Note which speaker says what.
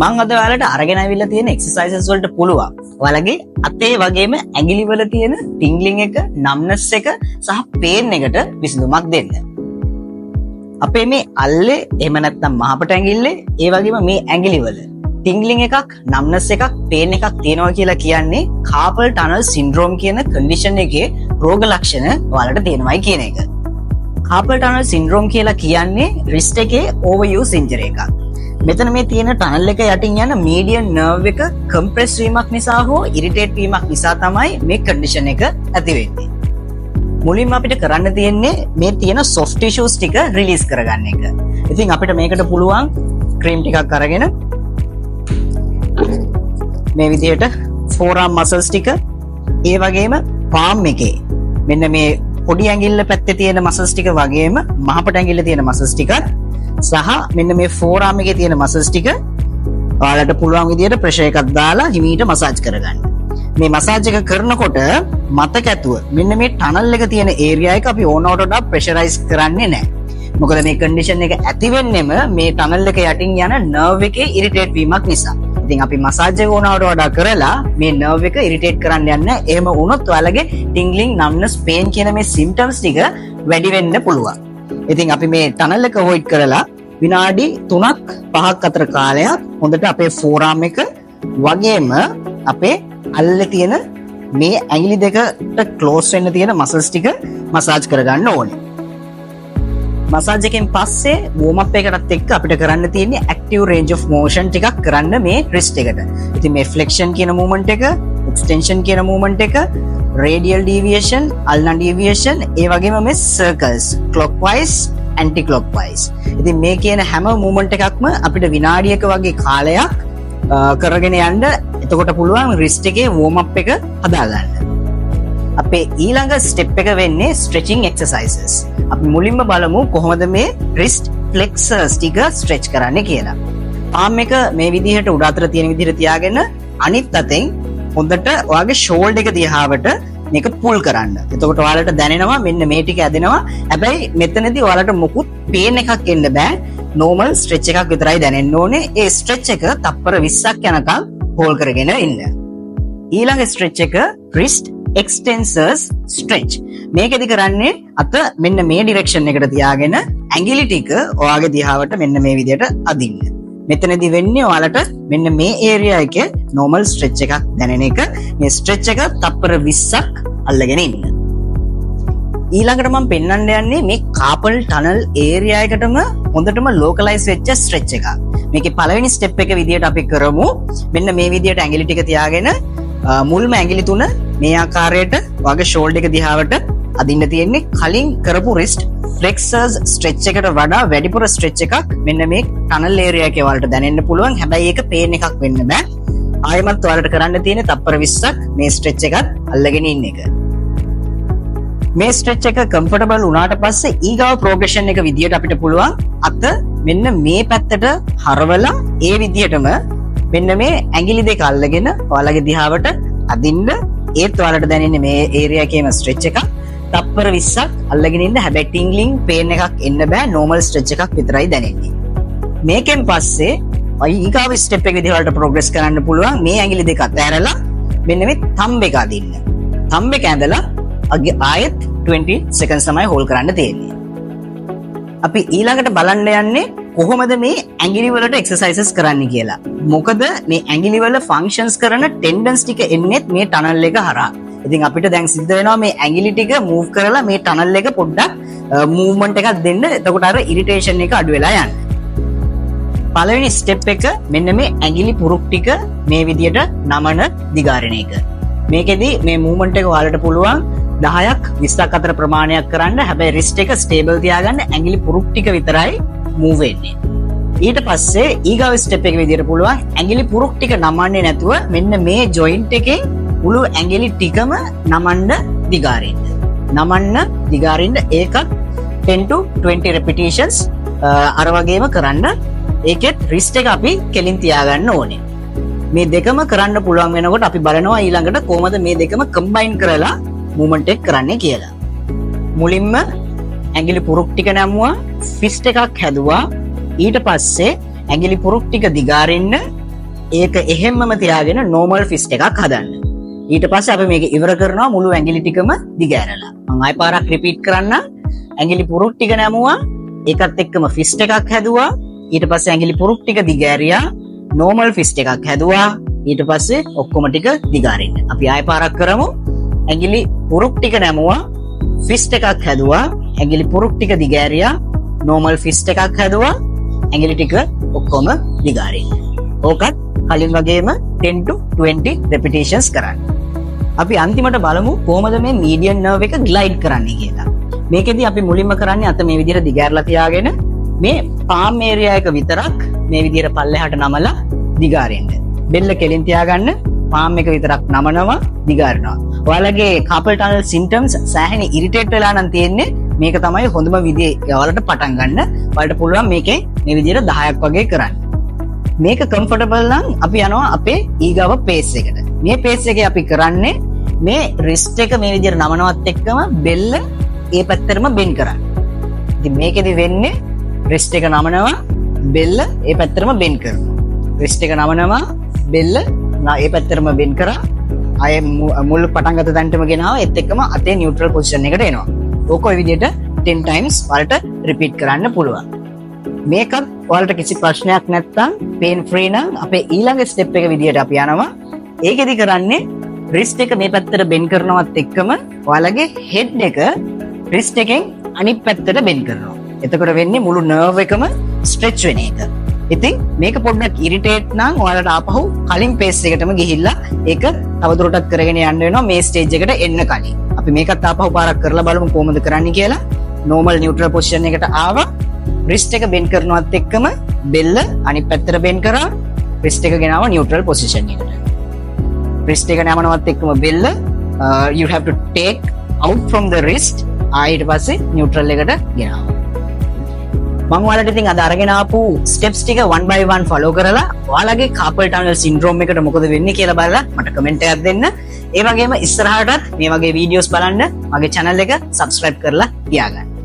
Speaker 1: මම අද ඔයාලට අරගෙන ආවිල්ලා තියෙන එක්සර්සයිසස් වලට පුළුවන් ඔයාලගේ අතේ වගේම ඇඟිලි වල තියෙන ටින්ග්ලින් එක, නම්නස් එක සහ පේන් එකට විසඳුමක් දෙන්න. අපේ මේ අල්ලේ එහෙම නැත්නම් මහපට ඇඟිල්ලේ ඒ වගේම මේ ඇඟිලි වල ටින්ග්ලින් එකක්, නම්නස් එකක්, පේන් එකක් තියෙනවා කියලා කියන්නේ කාපල් ටනල් සින්ඩ්‍රෝම් කියන කන්ඩිෂන් එකේ රෝග ලක්ෂණ ඔයාලට තියෙනවායි කියන එක. කාපල් ටනල් සින්ඩ්‍රෝම් කියලා කියන්නේ රිස්ට් එකේ ඕවර්යූස් ඉන්ජරි එකක්. මෙතන මේ තියෙන ටනල් එක යටින් යන මීඩියන් නර්ව් එක කම්ප්‍රෙස් වීමක් නිසා හෝ ඉරිටේට් වීමක් නිසා තමයි මේ කන්ඩිෂන් එක ඇති වෙන්නේ. මුලින්ම අපිට කරන්න තියෙන්නේ මේ තියෙන soft tissues ටික රිලීස් කරගන්න එක. ඉතින් අපිට මේකට පුළුවන් ක්‍රීම් ටිකක් අරගෙන මේ විදිහට forearm muscles ටික ඒ වගේම palm එකේ මෙන්න මේ පොඩි ඇඟිල්ල පැත්තේ තියෙන muscles ටික වගේම මහපට ඇඟිල්ලේ තියෙන muscles ටික සහ මෙන්න මේ forearm එකේ තියෙන muscles ටික ඔයාලට පුළුවන් විදිහට ප්‍රෙෂර් එකක් දාලා හිමීට මසාජ් කරගන්න. මේ මසාජ් එක කරනකොට මතක ඇතුව මෙන්න මේ ටනල් එක තියෙන ඒරියා එක අපි ඕනවට වඩා ප්‍රෙෂරයිස් කරන්නේ නැහැ. මොකද මේ කන්ඩිෂන් එක ඇති වෙන්නෙම මේ ටනල් එක යටින් යන නර්ව් එකේ ඉරිටේට් වීමක් නිසා. ඉතින් අපි මසාජ් එක ඕනවට වඩා කරලා මේ නර්ව් එක ඉරිටේට් කරන්න යන්නේ. එහෙම වුණොත් ඔයාලගේ ටින්ග්ලින්, නම්නස්, පේන් කියන මේ සිම්ප්ටම්ස් ටික වැඩි වෙන්න පුළුවන්. ඉතින් අපි මේ ටනල් එක අවොයිඩ් කරලා විනාඩි 3ක් 5ක් අතර කාලයක් හොඳට අපේ ෆෝරාම් එක වගේම අපේ අල්ලේ තියෙන මේ ඇඟිලි දෙකට ක්ලෝස් වෙන්න තියෙන මසල්ස් ටික මසාජ් කරගන්න ඕනේ. මසාජ් එකෙන් පස්සේ වෝම් අප් එකටත් එක්ක අපිට කරන්න තියෙන්නේ ඇක්ටිව් රේන්ජ් ඔෆ් මෝෂන් ටිකක් කරන්න මේ රිස්ට් එකට. ඉතින් මේ ෆ්ලෙක්ෂන් කියන මූවමන්ට් එක, එක්ස්ටෙන්ෂන් කියන මූවමන්ට් එක, රේඩියල් ඩීවියේෂන්, අල්නා ඩීවියේෂන්, ඒ වගේම මේ සර්කල්ස්, ක්ලොක්වයිස්, ඇන්ටි ක්ලොක්වයිස්. ඉතින් මේ කියන හැම මූවමන්ට් එකක්ම අපිට විනාඩියක වගේ කාලයක් කරගෙන යන්න. එතකොට පුළුවන් රිස්ට් එකේ වෝම් අප් එක හදාගන්න. අපේ ඊළඟ ස්ටෙප් එක වෙන්නේ ස්ට්‍රෙචිං එක්සර්සයිසස්. අපි මුලින්ම බලමු කොහොමද මේ රිස්ට් ෆ්ලෙක්සර්ස් ටික ස්ට්‍රෙච් කරන්නේ කියලා. පාම් එක මේ විදිහට උඩ අතර තියෙන විදිහට තියාගෙන අනිත් අතෙන් හොඳට ඔයාගේ ෂෝල්ඩර් එක දිහාවට මේක පුල් කරන්න. එතකොට ඔයාලට දැනෙනවා මෙන්න මේ ටික ඇදෙනවා. හැබැයි මෙතනදී ඔයාලට මොකුත් පේන් එකක් එන්න බෑ. නෝමල් ස්ට්‍රෙච් එකක් විතරයි දැනෙන්න ඕනේ. ඒ ස්ට්‍රෙච් එක තප්පර 20ක් යනකම් හෝල් කරගෙන ඉන්න. ඊළඟ ස්ට්‍රෙච් එක රිස්ට් එක්ස්ටෙන්සර්ස් ස්ට්‍රෙච්. මේකෙදි කරන්නේ අත මෙන්න මේ ඩිරෙක්ෂන් එකට තියාගෙන ඇඟිලි ටික ඔයාගේ දිහාවට මෙන්න මේ විදිහට අදින්න. මෙතනදී වෙන්නේ ඔයාලට මෙන්න මේ ඒරියා එකේ normal stretch එකක් දැනෙන එක. මේ stretch එක තප්පර 20ක් අල්ලගෙන ඉන්න. ඊළඟට මම පෙන්වන්න යන්නේ මේ carpal tunnel area එකටම හොඳටම localize වෙච්ච stretch එකක්. මේකේ පළවෙනි step එක විදිහට අපි කරමු. මෙන්න මේ විදිහට ඇඟිලි ටික තියාගෙන මුල්ම ඇඟිලි තුන මේ ආකාරයට ඔයාගේ shoulder එක දිහාවට අදින්න තියෙන්නේ. කලින් කරපු wrist flexors stretch එකට වඩා වැඩිපුර stretch එකක් මෙන්න මේ tunnel area එකේ වලට දැනෙන්න පුළුවන්. හැබැයි ඒක පේන් එකක් වෙන්න බෑ. ආයෙමත් ඔයාලට කරන්න තියෙන්නේ තප්පර 20ක් මේ stretch එකත් අල්ලගෙන ඉන්න එක. මේ stretch එක comfortable වුණාට පස්සේ ඊගාව progression එක විදියට අපිට පුළුවන් අත මෙන්න මේ පැත්තට හරවලා ඒ විදියටම මෙන්න මේ ඇඟිලි දෙක අල්ලගෙන ඔයාලගේ දිහාවට අදින්න. ඒත් ඔයාලට දැනෙන්නේ මේ area එකේම stretch එකක්. තප්පර 20ක් අල්ලගෙන ඉන්න. හැබැයි tingling pain එකක් එන්න බෑ. normal stretch එකක් විතරයි දැනෙන්නේ. මේකෙන් පස්සේ ඊගාව step එක විදිහට progress කරන්න පුළුවන්. මේ ඇඟිලි දෙක අතහැරලා මෙන්න මේ thumb එක අදින්න. thumb එක ඇඳලා ආයෙත් 20 seconds තමයි hold කරන්න තියෙන්නේ. අපි ඊළඟට බලන්න යන්නේ කොහොමද මේ ඇඟිලි වලට exercises කරන්න කියලා. මොකද මේ ඇඟිලි වල functions කරන tendons ටික එන්නේ මේ tunnel එක හරහා. ඉතින් අපිට දැන් සිද්ධ වෙනවා මේ ඇඟිලි ටික move කරලා මේ tunnel එක පොඩ්ඩක් movement එකක් දෙන්න. එතකොට අර irritation එක අඩු වෙලා යනවා. පළවෙනි step එක මෙන්න මේ ඇඟිලි පුරුක් ටික මේ විදියට නමන දිගාරණ එක. මේකෙදි මේ movement එක ඔයාලට පුළුවන් 10ක් 20ක් අතර ප්‍රමාණයක් කරන්න. හැබැයි wrist එක stable තියාගන්න. ඇඟිලි පුරුක් ටික විතරයි move වෙන්නේ. ඊට පස්සේ ඊගාව step එක විදියට පුළුවන් ඇඟිලි පුරුක් ටික නමන්නේ නැතුව මෙන්න මේ joint එකේ මුළු ඇඟිලි ටිකම නමන්න දිගාරින්න. නමන්න දිගාරින්න ඒකත් 10 to 20 repetitions අර වගේම කරන්න. ඒකෙත් wrist එක අපි කෙලින් තියාගන්න ඕනේ. මේ දෙකම කරන්න පුළුවන් වෙනකොට අපි බලනවා ඊළඟට කොහොමද මේ දෙකම combine කරලා movement එක කරන්නේ කියලා. මුලින්ම ඇඟිලි පුරුක් ටික නැමුවා, fist එකක් හැදුවා. ඊට පස්සේ ඇඟිලි පුරුක් ටික දිගාරින්න ඒක එහෙම්මම තියාගෙන normal fist එකක් හදන්න. ඊට පස්සේ අපි මේක ඉවර කරනවා මුළු ඇඟිලි ටිකම දිගෑරලා. මම ආයෙ පාරක් රිපීට් කරන්න. ඇඟිලි පුරුක් ටික නැමුවා. ඒකත් එක්කම fist එකක් හැදුවා. ඊට පස්සේ ඇඟිලි පුරුක් ටික දිගෑරියා. normal fist එකක් හැදුවා. ඊට පස්සේ ඔක්කොම ටික දිගාරින්න. අපි ආයෙ පාරක් කරමු. ඇඟිලි පුරුක් ටික නැමුවා. fist එකක් හැදුවා. ඇඟිලි පුරුක් ටික දිගෑරියා. normal fist එකක් හැදුවා. ඇඟිලි ටික ඔක්කොම දිගාරින්න. ඕකත් කලින් වගේම 10 to 20 repetitions කරන්න. අපි අන්තිමට බලමු කොහොමද මේ median nerve එක glide කරන්නේ කියලා. මේකෙදි අපි මුලින්ම කරන්නේ අත මේ විදිහට දිගෑරලා තියාගෙන මේ palm area එක විතරක් මේ විදිහට පල්ලෙහාට නමලා දිගාරින්න. බෙල්ල කෙලින් තියාගන්න palm එක විතරක් නමනවා දිගාරනවා. ඔයාලගේ carpal tunnel symptoms සෑහෙන irritate වෙලා නම් තියෙන්නේ මේක තමයි හොඳම විදිය ඔයාලට පටන් ගන්න. ඔයාලට පුළුවන් මේකේ මේ විදිහට 10ක් වගේ කරන්න. මේක කම්ෆර්ටබල් නම් අපි යනවා අපේ ඊගාව පේස් එකට. මේ පේස් එකේ අපි කරන්නේ මේ රිස්ට් එක මේ විදිහට නමනවත් එක්කම බෙල්ල ඒ පැත්තටම බෙන් කරන්න. ඉතින් මේකෙදි වෙන්නේ රිස්ට් එක නමනවා බෙල්ල ඒ පැත්තටම බෙන් කරනවා. රිස්ට් එක නමනවා බෙල්ල ඒ පැත්තටම බෙන් කරා අය මුල් පටන් ගත තැනටම ගෙනාවා ඒත් එක්කම අතේ නියුට්‍රල් පොසිෂන් එකට එනවා. ඕක ඔය විදිහට 10 times වලට රිපීට් කරන්න පුළුවන්. මේකත් ඔයාලට කිසි ප්‍රශ්නයක් නැත්නම් pain free නම් අපේ ඊළඟ ස්ටෙප් එක විදියට අපි යනවා. ඒකෙදි කරන්නේ wrist එක මේ පැත්තට bend කරනවත් එක්කම ඔයාලගේ head එක wrist එකෙන් අනිත් පැත්තට bend කරනවා. එතකොට වෙන්නේ මුළු nerve එකම stretch වෙන එක. ඉතින් මේක පොඩ්ඩක් irritate නම් ඔයාලට ආපහු කලින් pace එකටම ගිහිල්ලා ඒක තවදුරටත් කරගෙන යන්න වෙනවා මේ stage එකට එන්න කලින්. අපි මේකත් ආපහු පාරක් කරලා බලමු කොහොමද කරන්නේ කියලා. normal neutral position එකට ආවා. wrist එක bend කරනවත් එක්කම බෙල්ල අනිත් පැත්තට bend කරා. wrist එක ගෙනාවා neutral position එකට. wrist එක නමනවත් එක්කම බෙල්ල you have to take out from the wrist. ඊට පස්සේ neutral එකට ගෙනාවා. මම ඔයාලට ඉතින් අද අරගෙන ආපු steps ටික one by one follow කරලා ඔයාලගේ carpal tunnel syndrome එකට මොකද වෙන්නේ කියලා බලලා මට comment එකක් දෙන්න. ඒ වගේම ඉස්සරහටත් මේ වගේ videos බලන්න මගේ channel එක subscribe කරලා තියාගන්න.